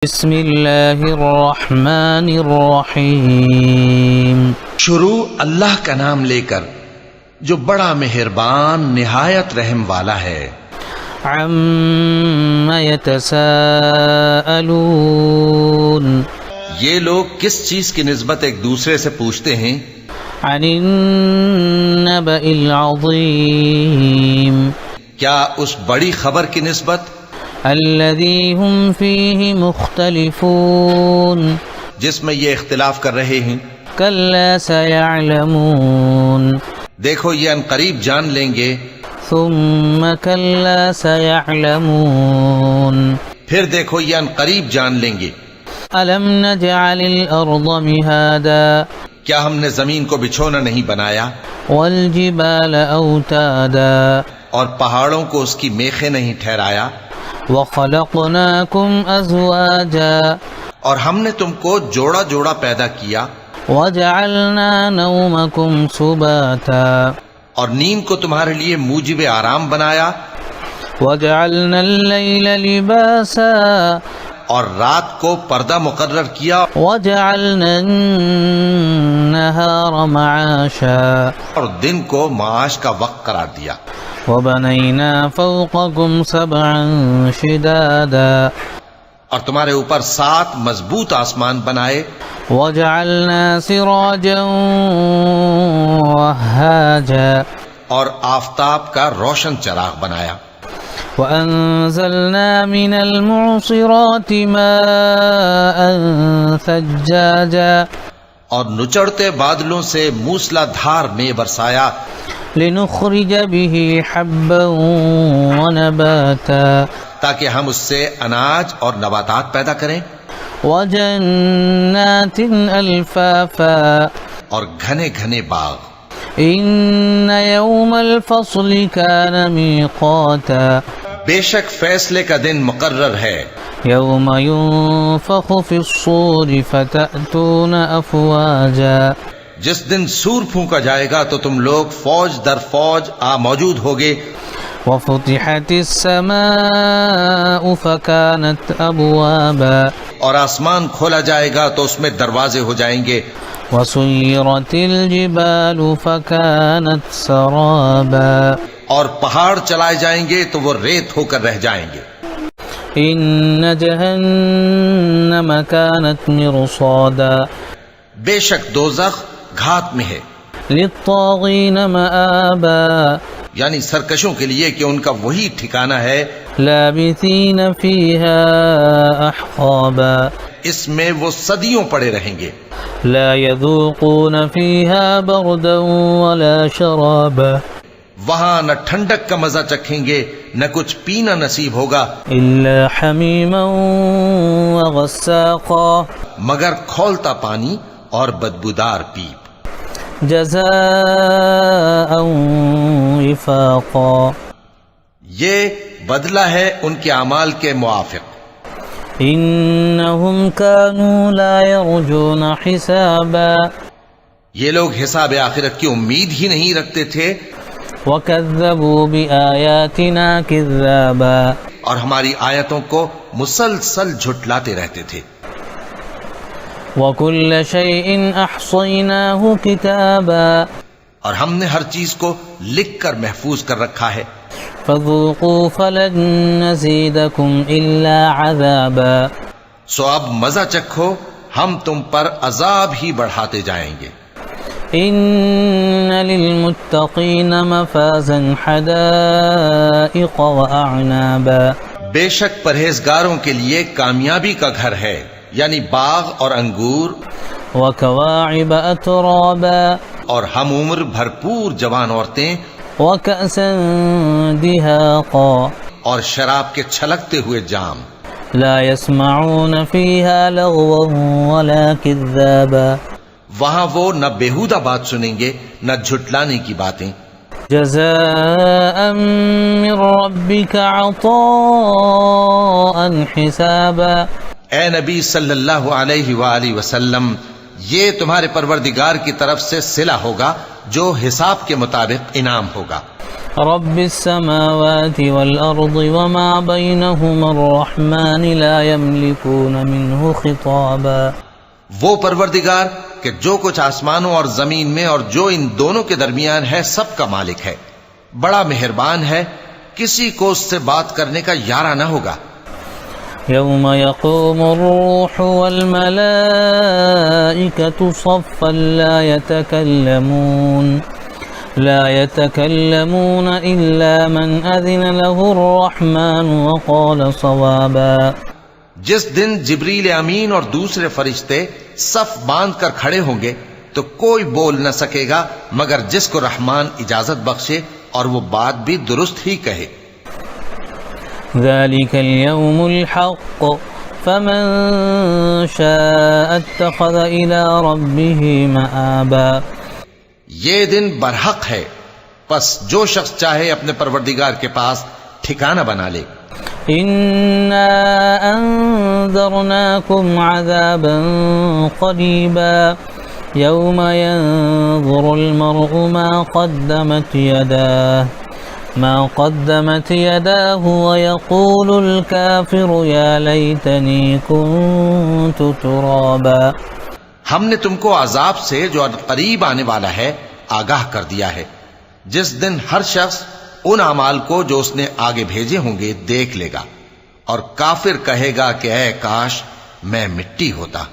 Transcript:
بسم اللہ الرحمن الرحیم۔ شروع اللہ کا نام لے کر جو بڑا مہربان نہایت رحم والا ہے۔ عم یتساءلون، یہ لوگ کس چیز کی نسبت ایک دوسرے سے پوچھتے ہیں؟ عن النبأ العظیم، کیا اس بڑی خبر کی نسبت الذی هم فیہ مختلفون، جس میں یہ اختلاف کر رہے ہیں؟ کلا سیعلمون، دیکھو یہ عنقریب جان لیں گے، ثم کلا سیعلمون، پھر دیکھو یہ عنقریب جان لیں گے۔ الم نجعل الارض مہادا، کیا ہم نے زمین کو بچھونا نہیں بنایا، والجبال اوتادا، اور پہاڑوں کو اس کی میخیں نہیں ٹھہرایا، وخلقناکم ازواجا، اور ہم نے تم کو جوڑا جوڑا پیدا کیا، وجعلنا نومکم سباتا، اور نیند کو تمہارے لیے موجب آرام بنایا، وجعلنا اللیل لباسا، اور رات کو پردہ مقرر کیا، وجعلنا النہار معاشا، اور دن کو معاش کا وقت قرار دیا، وبنینا فوقکم سبعا شدادا، اور تمہارے اوپر 7 مضبوط آسمان بنائے، وجعلنا سراجا وہاجا، اور آفتاب کا روشن چراغ بنایا، وأنزلنا من المعصرات ماء ثجاجا، اور نچڑتے بادلوں سے موسلا دھار میں برسایا، لنخرج به حبا ونباتا، تاکہ ہم اس سے اناج اور نباتات پیدا کریں، وجنات الفافا، اور گھنے گھنے باغ۔ ان یوم الفصل کان میقاتا، بے شک فیصلے کا دن مقرر ہے، یوم ينفخ في الصور فتأتون افواجا، جس دن سور پھونکا جائے گا تو تم لوگ فوج در فوج موجود ہوگے، وفتحت السماء فكانت ابوابا، اور آسمان کھولا جائے گا تو اس میں دروازے ہو جائیں گے، وسيرت الجبال فكانت سرابا، اور پہاڑ چلائے جائیں گے تو وہ ریت ہو کر رہ جائیں گے، ان جہنم كانت مرصادا، بے شک دوزخ گھات میں ہے، للطاغین مآبا، یعنی سرکشوں کے لیے کہ ان کا وہی ٹھکانہ ہے، لابثین فیہا احقابا، اس میں وہ صدیوں پڑے رہیں گے، لا يذوقون فيها بردا ولا شرابا، وہاں نہ ٹھنڈک کا مزہ چکھیں گے نہ کچھ پینا نصیب ہوگا، إلا حمیما وغساقا، مگر کھولتا پانی اور بدبودار پیپ، جزاء وفاقا، یہ بدلہ ہے ان کے اعمال کے موافق، انہم كانوا لا يرجون حسابا، یہ لوگ حساب آخرت کی امید ہی نہیں رکھتے تھے، وكذبوا بآياتنا كذابا، اور ہماری آیتوں کو مسلسل جھٹلاتے رہتے تھے، وكل شيء أحصيناه كتابا، اور ہم نے ہر چیز کو لکھ کر محفوظ کر رکھا ہے، فذوقوا فلن نزيدكم إلا عذابا، سو اب مزہ چکھو ہم تم پر عذاب ہی بڑھاتے جائیں گے، إن للمتقين مفازا حدائق وأعنابا، بے شک پرہیزگاروں کے لیے کامیابی کا گھر ہے، یعنی باغ اور انگور، وكواعب أترابا، اور ہم عمر بھرپور جوان عورتیں، وكأسا دهاقا، اور شراب کے چھلکتے ہوئے جام، لا يسمعون فيها لغوا ولا كذابا، وہاں وہ نہ بیہودہ بات سنیں گے نہ جھٹلانے کی باتیں، جزاء من ربك عطاء حسابا، اے نبی صلی اللہ علیہ وآلہ وسلم، یہ تمہارے پروردگار کی طرف سے صلہ ہوگا جو حساب کے مطابق انعام ہوگا۔ رب السماوات والأرض وما بينهما الرحمن لا يملكون منه خطابا۔ وہ پروردگار کہ جو کچھ آسمانوں اور زمین میں اور جو ان دونوں کے درمیان ہے سب کا مالک ہے، بڑا مہربان ہے، کسی کو اس سے بات کرنے کا یارہ نہ ہوگا۔ يوم يقوم الروح والملائكة صفا لا يتكلمون إلا من أذن له الرحمن وقال صوابا۔ جس دن جبریل امین اور دوسرے فرشتے صف باندھ کر کھڑے ہوں گے تو کوئی بول نہ سکے گا مگر جس کو رحمان اجازت بخشے اور وہ بات بھی درست ہی کہے۔ ذلك اليوم الحق فمن شاء اتخذ إلى ربه مآبا۔ یہ دن برحق ہے، پس جو شخص چاہے اپنے پروردگار کے پاس ٹھکانہ بنا لے۔ إنا أنذرناكم عذابا قريبا يوم ينظر المرء ما قدمت يداه ويقول الكافر يا ليتني كنت ترابا۔ ہم نے تم کو عذاب سے جو قریب آنے والا ہے آگاہ کر دیا ہے، جس دن ہر شخص ان اعمال کو جو اس نے آگے بھیجے ہوں گے دیکھ لے گا، اور کافر کہے گا کہ اے کاش میں مٹی ہوتا۔